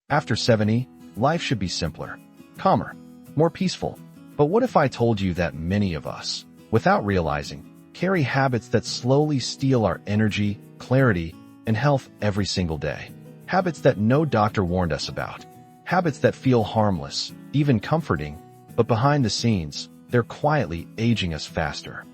After 70, life should be simpler, calmer, more peaceful. But what if I told you that many of us, without realizing, carry habits that slowly steal our energy, clarity, and health every single day? Habits that no doctor warned us about. Habits that feel harmless, even comforting, but behind the scenes, they're quietly aging us faster.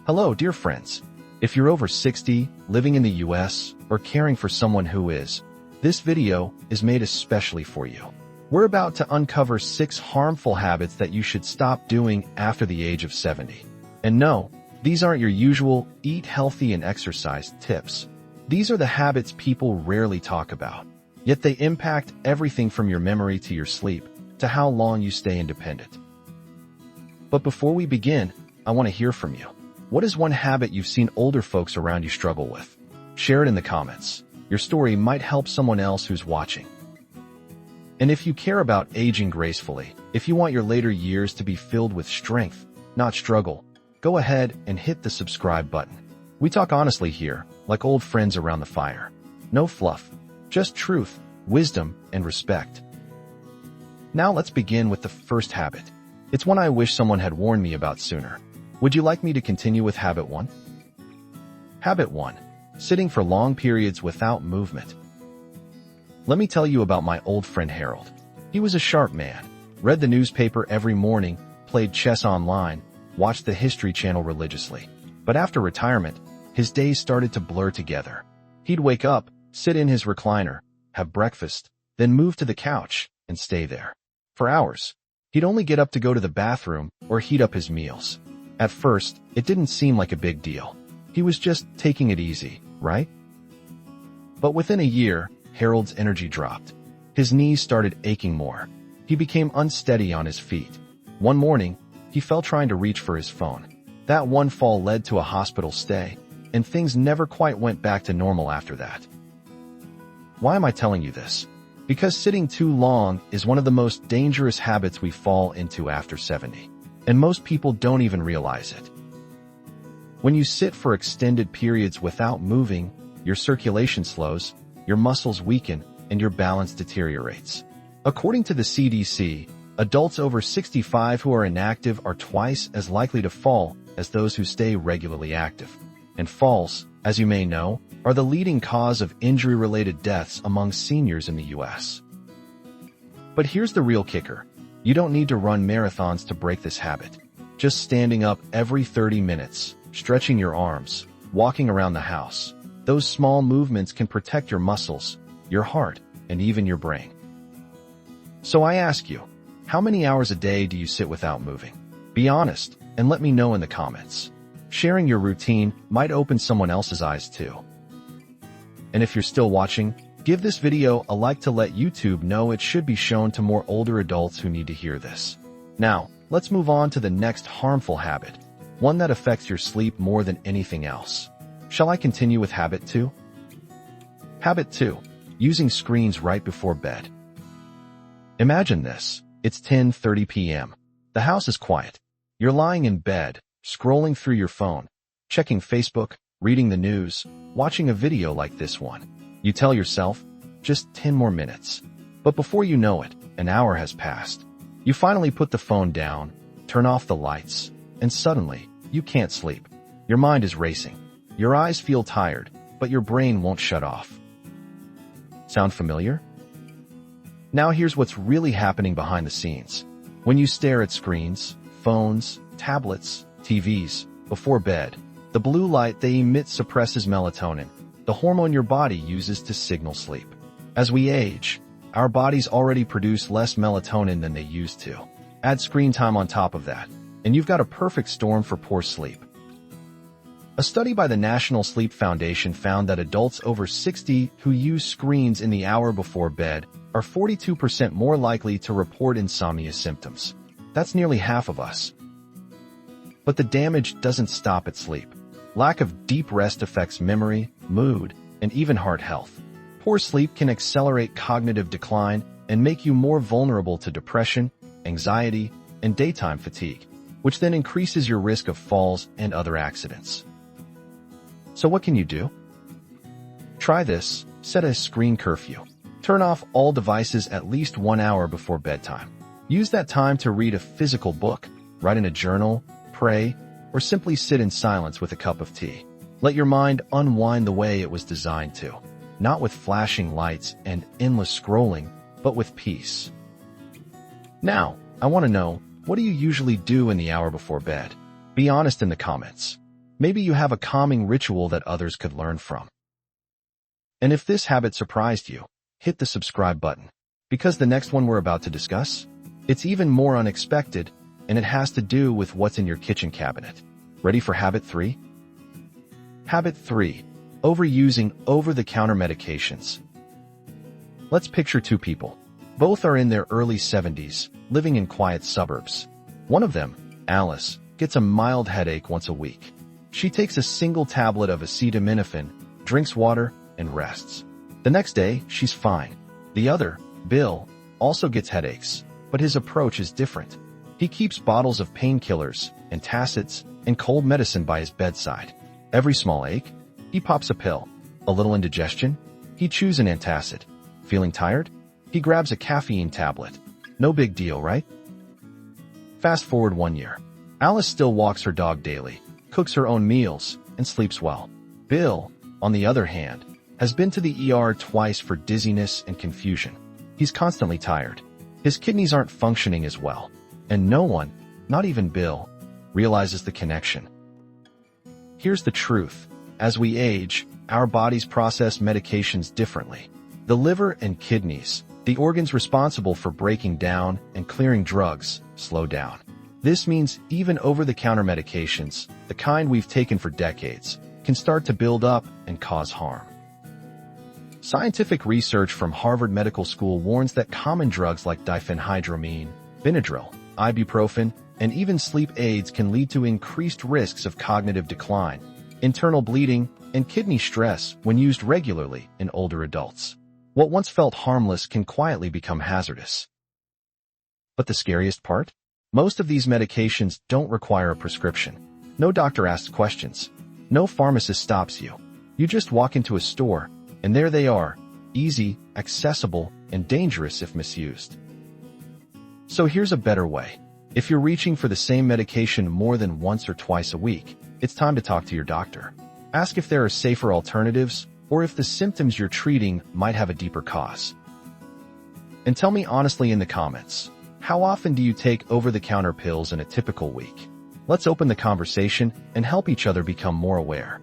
Hello, dear friends. If you're over 60, living in the US, or caring for someone who is, this video is made especially for you. We're about to uncover 6 harmful habits that you should stop doing after the age of 70. And no, these aren't your usual eat healthy and exercise tips. These are the habits people rarely talk about. Yet they impact everything from your memory to your sleep, to how long you stay independent. But before we begin, I want to hear from you. What is one habit you've seen older folks around you struggle with? Share it in the comments. Your story might help someone else who's watching. And if you care about aging gracefully, if you want your later years to be filled with strength, not struggle, go ahead and hit the subscribe button. We talk honestly here, like old friends around the fire. No fluff, just truth, wisdom, and respect. Now let's begin with the first habit. It's one I wish someone had warned me about sooner. Would you like me to continue with habit 1? Habit 1. Sitting for long periods without movement. Let me tell you about my old friend Harold. He was a sharp man, read the newspaper every morning, played chess online, watched the History Channel religiously. But after retirement, his days started to blur together. He'd wake up, sit in his recliner, have breakfast, then move to the couch and stay there. For hours. He'd only get up to go to the bathroom or heat up his meals. At first, it didn't seem like a big deal. He was just taking it easy, right? But within a year, Harold's energy dropped. His knees started aching more. He became unsteady on his feet. One morning, he fell trying to reach for his phone. That one fall led to a hospital stay, and things never quite went back to normal after that. Why am I telling you this? Because sitting too long is one of the most dangerous habits we fall into after 70, and most people don't even realize it. When you sit for extended periods without moving, your circulation slows, your muscles weaken, and your balance deteriorates. According to the CDC, adults over 65 who are inactive are twice as likely to fall as those who stay regularly active. And falls, as you may know, are the leading cause of injury-related deaths among seniors in the US. But here's the real kicker. You don't need to run marathons to break this habit. Just standing up every 30 minutes, stretching your arms, walking around the house. Those small movements can protect your muscles, your heart, and even your brain. So I ask you, how many hours a day do you sit without moving? Be honest, and let me know in the comments. Sharing your routine might open someone else's eyes too. And if you're still watching, give this video a like to let YouTube know it should be shown to more older adults who need to hear this. Now, let's move on to the next harmful habit, one that affects your sleep more than anything else. Shall I continue with habit 2? Habit 2. Using screens right before bed. Imagine this. It's 10:30 p.m. The house is quiet. You're lying in bed, scrolling through your phone, checking Facebook, reading the news, watching a video like this one. You tell yourself, just 10 more minutes. But before you know it, an hour has passed. You finally put the phone down, turn off the lights, and suddenly, you can't sleep. Your mind is racing. Your eyes feel tired, but your brain won't shut off. Sound familiar? Now here's what's really happening behind the scenes. When you stare at screens, phones, tablets, TVs, before bed, the blue light they emit suppresses melatonin, the hormone your body uses to signal sleep. As we age, our bodies already produce less melatonin than they used to. Add screen time on top of that, and you've got a perfect storm for poor sleep. A study by the National Sleep Foundation found that adults over 60 who use screens in the hour before bed are 42% more likely to report insomnia symptoms. That's nearly half of us. But the damage doesn't stop at sleep. Lack of deep rest affects memory, mood, and even heart health. Poor sleep can accelerate cognitive decline and make you more vulnerable to depression, anxiety, and daytime fatigue, which then increases your risk of falls and other accidents. So what can you do? Try this. Set a screen curfew. Turn off all devices at least 1 hour before bedtime. Use that time to read a physical book, write in a journal, pray, or simply sit in silence with a cup of tea. Let your mind unwind the way it was designed to, not with flashing lights and endless scrolling, but with peace. Now, I want to know, what do you usually do in the hour before bed? Be honest in the comments. Maybe you have a calming ritual that others could learn from. And if this habit surprised you, hit the subscribe button, because the next one we're about to discuss, it's even more unexpected, and it has to do with what's in your kitchen cabinet. Ready for habit 3? Habit 3. Overusing over-the-counter medications. Let's picture two people. Both are in their early 70s, living in quiet suburbs. One of them, Alice, gets a mild headache once a week. She takes a single tablet of acetaminophen, drinks water, and rests. The next day, she's fine. The other, Bill, also gets headaches, but his approach is different. He keeps bottles of painkillers, antacids, and cold medicine by his bedside. Every small ache, he pops a pill. A little indigestion, he chews an antacid. Feeling tired? He grabs a caffeine tablet. No big deal, right? Fast forward 1 year. Alice still walks her dog daily, cooks her own meals, and sleeps well. Bill, on the other hand, has been to the ER twice for dizziness and confusion. He's constantly tired. His kidneys aren't functioning as well. And no one, not even Bill, realizes the connection. Here's the truth. As we age, our bodies process medications differently. The liver and kidneys, the organs responsible for breaking down and clearing drugs, slow down. This means even over-the-counter medications, the kind we've taken for decades, can start to build up and cause harm. Scientific research from Harvard Medical School warns that common drugs like diphenhydramine, Benadryl, ibuprofen, and even sleep aids can lead to increased risks of cognitive decline, internal bleeding, and kidney stress when used regularly in older adults. What once felt harmless can quietly become hazardous. But the scariest part? Most of these medications don't require a prescription. No doctor asks questions. No pharmacist stops you. You just walk into a store, and there they are, easy, accessible, and dangerous if misused. So here's a better way. If you're reaching for the same medication more than once or twice a week, it's time to talk to your doctor. Ask if there are safer alternatives, or if the symptoms you're treating might have a deeper cause. And tell me honestly in the comments, how often do you take over-the-counter pills in a typical week? Let's open the conversation and help each other become more aware.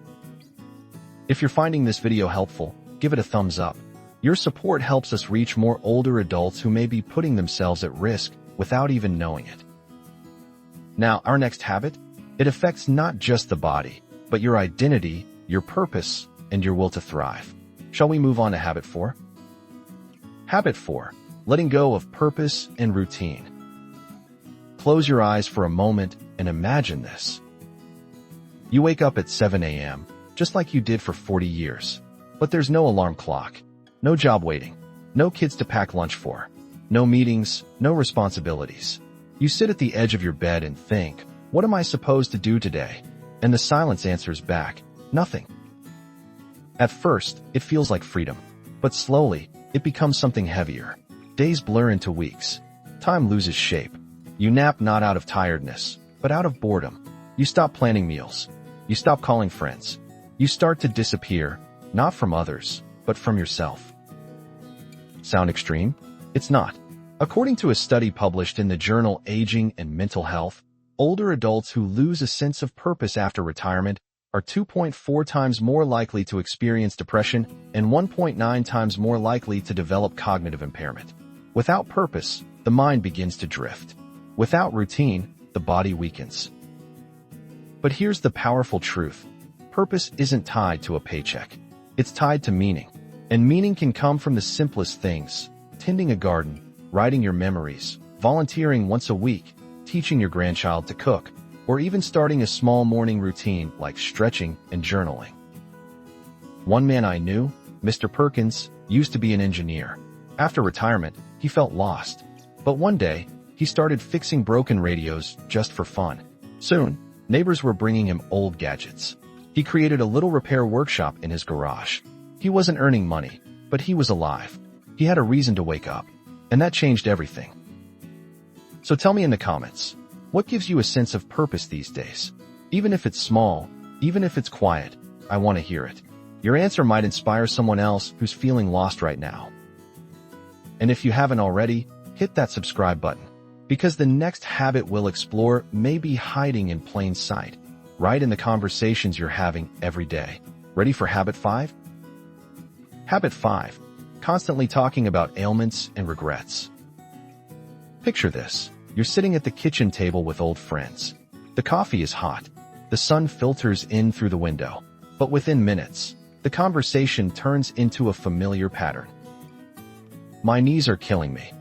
If you're finding this video helpful, give it a thumbs up. Your support helps us reach more older adults who may be putting themselves at risk without even knowing it. Now, our next habit, it affects not just the body, but your identity, your purpose, and your will to thrive. Shall we move on to habit 4? Habit 4, letting go of purpose and routine. Close your eyes for a moment and imagine this. You wake up at 7 a.m., just like you did for 40 years. But there's no alarm clock, no job waiting, no kids to pack lunch for, no meetings, no responsibilities. You sit at the edge of your bed and think, what am I supposed to do today? And the silence answers back, nothing. At first, it feels like freedom, but slowly, it becomes something heavier. Days blur into weeks. Time loses shape. You nap not out of tiredness, but out of boredom. You stop planning meals. You stop calling friends. You start to disappear, not from others, but from yourself. Sound extreme? It's not. According to a study published in the journal Aging and Mental Health, older adults who lose a sense of purpose after retirement are 2.4 times more likely to experience depression and 1.9 times more likely to develop cognitive impairment. Without purpose, the mind begins to drift. Without routine, the body weakens. But here's the powerful truth. Purpose isn't tied to a paycheck. It's tied to meaning. And meaning can come from the simplest things: tending a garden, writing your memories, volunteering once a week, teaching your grandchild to cook, or even starting a small morning routine like stretching and journaling. One man I knew, Mr. Perkins, used to be an engineer. After retirement, he felt lost. But one day, he started fixing broken radios just for fun. Soon, neighbors were bringing him old gadgets. He created a little repair workshop in his garage. He wasn't earning money, but he was alive. He had a reason to wake up, and that changed everything. So tell me in the comments, what gives you a sense of purpose these days? Even if it's small, even if it's quiet, I want to hear it. Your answer might inspire someone else who's feeling lost right now. And if you haven't already, hit that subscribe button, because the next habit we'll explore may be hiding in plain sight, right in the conversations you're having every day. Ready for habit 5? Habit 5. Constantly talking about ailments and regrets. Picture this. You're sitting at the kitchen table with old friends. The coffee is hot. The sun filters in through the window. But within minutes, the conversation turns into a familiar pattern. My knees are killing me.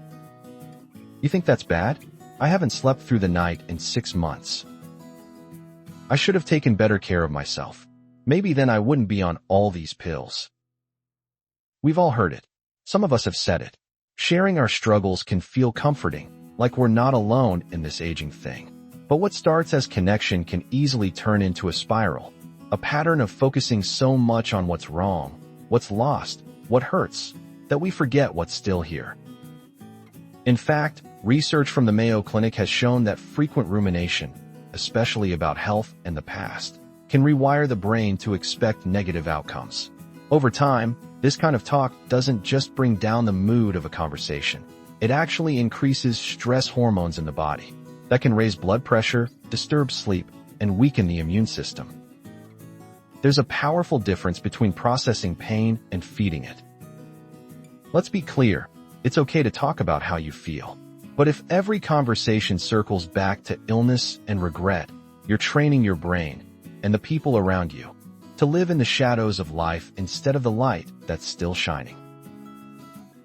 You think that's bad? I haven't slept through the night in 6 months. I should have taken better care of myself. Maybe then I wouldn't be on all these pills. We've all heard it. Some of us have said it. Sharing our struggles can feel comforting, like we're not alone in this aging thing. But what starts as connection can easily turn into a spiral, a pattern of focusing so much on what's wrong, what's lost, what hurts, that we forget what's still here. In fact, research from the Mayo Clinic has shown that frequent rumination, especially about health and the past, can rewire the brain to expect negative outcomes. Over time, this kind of talk doesn't just bring down the mood of a conversation. It actually increases stress hormones in the body that can raise blood pressure, disturb sleep, and weaken the immune system. There's a powerful difference between processing pain and feeding it. Let's be clear, it's okay to talk about how you feel. But if every conversation circles back to illness and regret, you're training your brain and the people around you to live in the shadows of life instead of the light that's still shining.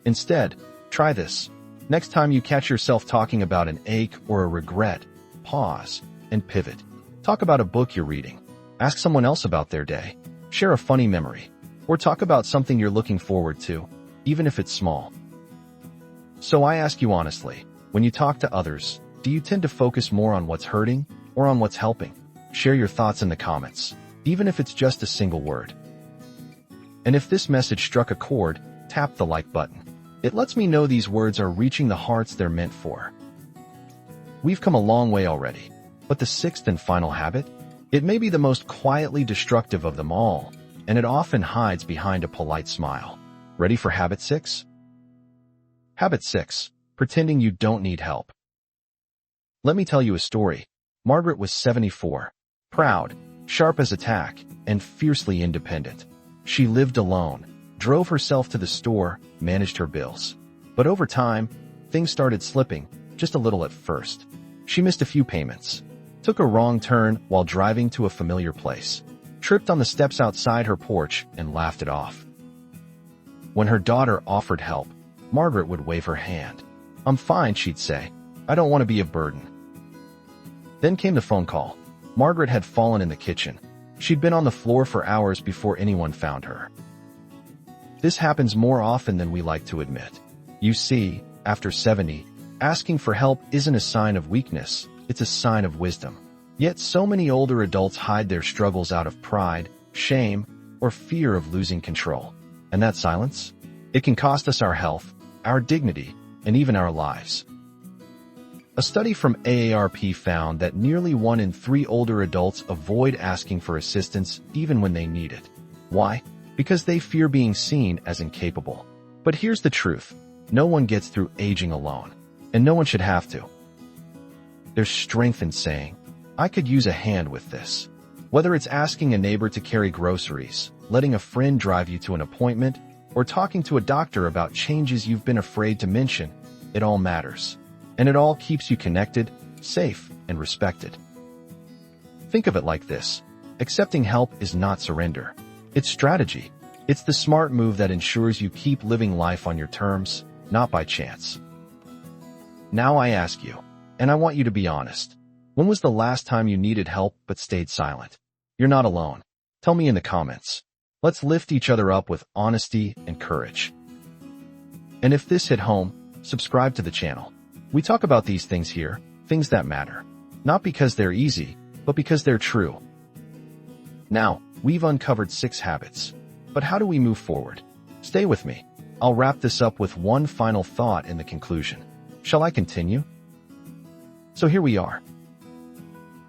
Instead, try this. Next time you catch yourself talking about an ache or a regret, pause and pivot. Talk about a book you're reading. Ask someone else about their day. Share a funny memory. Or talk about something you're looking forward to, even if it's small. So I ask you honestly, when you talk to others, do you tend to focus more on what's hurting or on what's helping? Share your thoughts in the comments, even if it's just a single word. And if this message struck a chord, tap the like button. It lets me know these words are reaching the hearts they're meant for. We've come a long way already, but the 6th and final habit? It may be the most quietly destructive of them all, and it often hides behind a polite smile. Ready for habit 6? Habit 6. Pretending you don't need help. Let me tell you a story. Margaret was 74, proud, sharp as a tack, and fiercely independent. She lived alone, drove herself to the store, managed her bills. But over time, things started slipping, just a little at first. She missed a few payments, took a wrong turn while driving to a familiar place, tripped on the steps outside her porch and laughed it off. When her daughter offered help, Margaret would wave her hand. "I'm fine," she'd say. "I don't want to be a burden." Then came the phone call. Margaret had fallen in the kitchen. She'd been on the floor for hours before anyone found her. This happens more often than we like to admit. You see, after 70, asking for help isn't a sign of weakness, it's a sign of wisdom. Yet so many older adults hide their struggles out of pride, shame, or fear of losing control. And that silence? It can cost us our health, our dignity, and even our lives. A study from AARP found that nearly 1 in 3 older adults avoid asking for assistance even when they need it. Why? Because they fear being seen as incapable. But here's the truth. No one gets through aging alone, and no one should have to. There's strength in saying, "I could use a hand with this." Whether it's asking a neighbor to carry groceries, letting a friend drive you to an appointment, or talking to a doctor about changes you've been afraid to mention, it all matters. And it all keeps you connected, safe, and respected. Think of it like this. Accepting help is not surrender. It's strategy. It's the smart move that ensures you keep living life on your terms, not by chance. Now I ask you, and I want you to be honest. When was the last time you needed help but stayed silent? You're not alone. Tell me in the comments. Let's lift each other up with honesty and courage. And if this hit home, subscribe to the channel. We talk about these things here, things that matter. Not because they're easy, but because they're true. Now, we've uncovered 6 habits. But how do we move forward? Stay with me. I'll wrap this up with one final thought in the conclusion. Shall I continue? So here we are.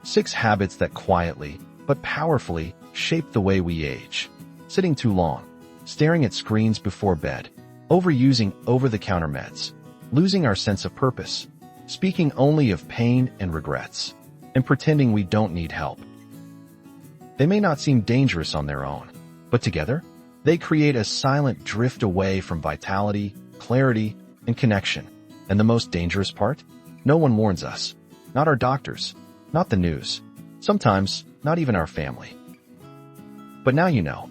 6 habits that quietly, but powerfully, shape the way we age. Sitting too long, staring at screens before bed, overusing over-the-counter meds, losing our sense of purpose, speaking only of pain and regrets, and pretending we don't need help. They may not seem dangerous on their own, but together, they create a silent drift away from vitality, clarity, and connection. And the most dangerous part? No one warns us. Not our doctors, not the news, sometimes not even our family. But now you know.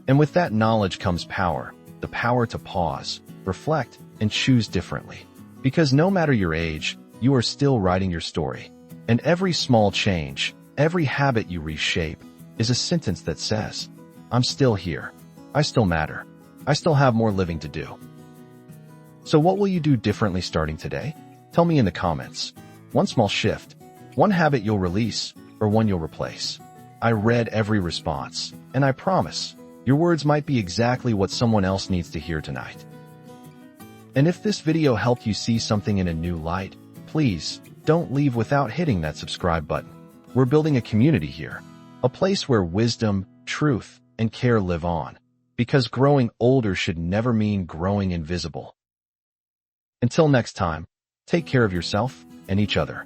And with that knowledge comes power, the power to pause, reflect, and choose differently. Because no matter your age, you are still writing your story. And every small change, every habit you reshape, is a sentence that says, I'm still here. I still matter. I still have more living to do. So what will you do differently starting today? Tell me in the comments. One small shift, one habit you'll release, or one you'll replace. I read every response, and I promise, your words might be exactly what someone else needs to hear tonight. And if this video helped you see something in a new light, please don't leave without hitting that subscribe button. We're building a community here, a place where wisdom, truth, and care live on, because growing older should never mean growing invisible. Until next time, take care of yourself and each other.